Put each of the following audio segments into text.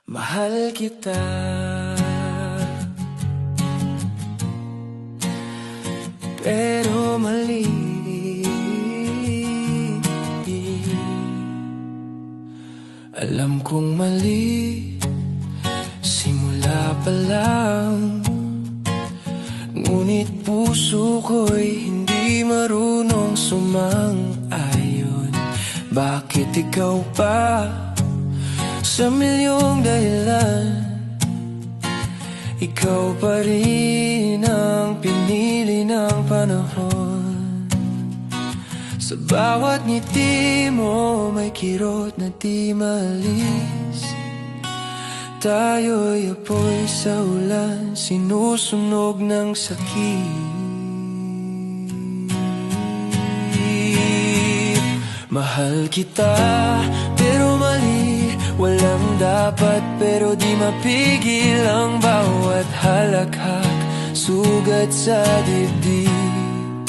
Mahal kita, pero mali. Alam kong mali, simula pa lang. Ngunit puso ko'y hindi marunong sumang-ayon. Bakit ikaw pa? Sa milyong dahilan, ikaw pa rin ang pinili ng panahon. Sa bawat ngiti mo may kirot na di malis. Tayo'y apoy sa ulan, sinusunog ng sakit. Mahal kita, pero mali. Walang dapat pero di mapigil ang bawat halakhak, sugat sa dibdib.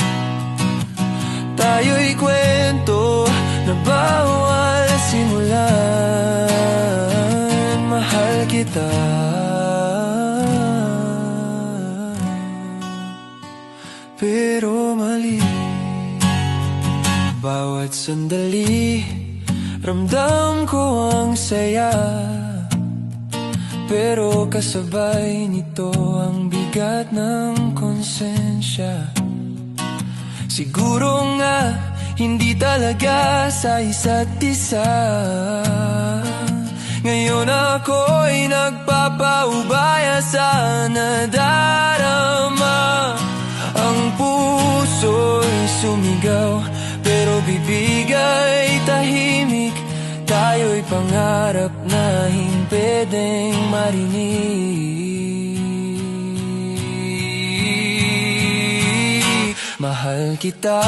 Tayo'y kwento na bawal simulan. Mahal kita, pero mali. Bawat sandali ramdam ko ang saya, pero kasabay nito ang bigat ng konsensya. Siguro nga hindi talaga sa isa't isa. Ngayon ako'y nagpapaubaya sa nadarama. Ang puso'y sumigaw, pero bibig ay tahimik. Tayo'y pangarap na hindi pwedeng marinig. Mahal kita,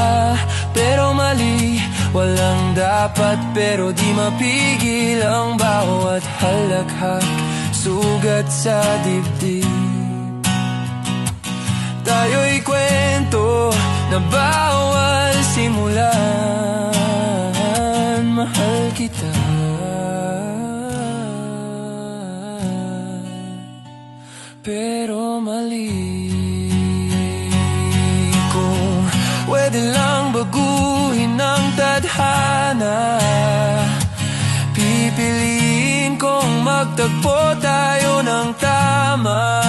pero mali. Walang dapat pero di mapigil ang bawat halakhak, sugat sa dibdib. Tayo'y kwento na bawal simulan. Mahal kita, pero mali. Kung pwede lang baguhin ang tadhana, pipiliin kong magtagpo tayo ng tama.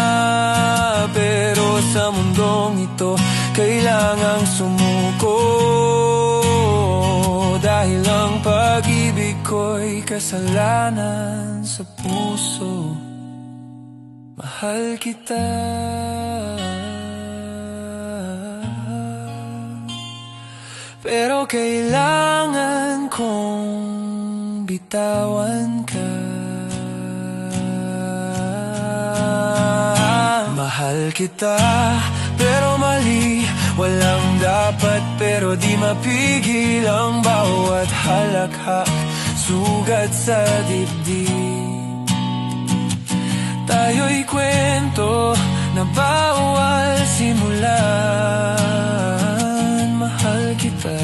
Pero sa mundong ito, kailangang sumuko, dahil ang pag-ibig ko'y kasalanan sa puso. Mahal kita, pero kailangan kong bitawan ka. Mahal kita, pero mali. Walang dapat pero di mapigil ang bawat halakhak, sugat sa dibdib. Tayo'y kwento na bawal simulan. Mahal kita.